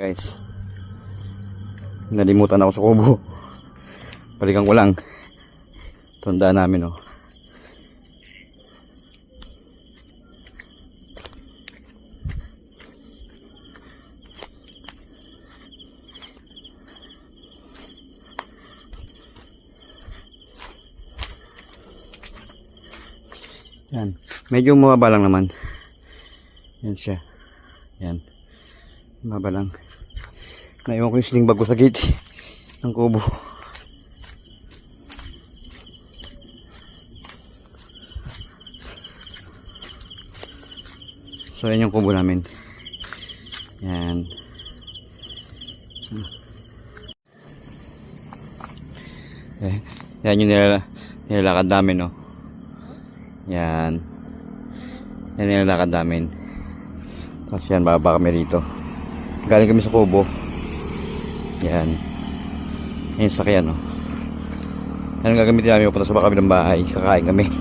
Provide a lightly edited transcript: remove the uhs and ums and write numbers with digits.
Guys, nalimutan ako sa kubo. Balikan ko lang. Tandaan namin, oh. Yan. Medyo mababa lang naman. Yan siya. Yan. Mababa lang. Naiwan ko yung sling bag ko sa gate ng kubo. So yan yung kubo namin. Yan. Yan yung nilalakad namin, no. Yan. Yan yung nilalakad namin. Tapos yan, bababa kami rito. Galing kami sa kubo. Yan. Yan yung sakyan, no. Yan ang gagamitin namin. Pupunta sa kabilang bahay. Kakain kami.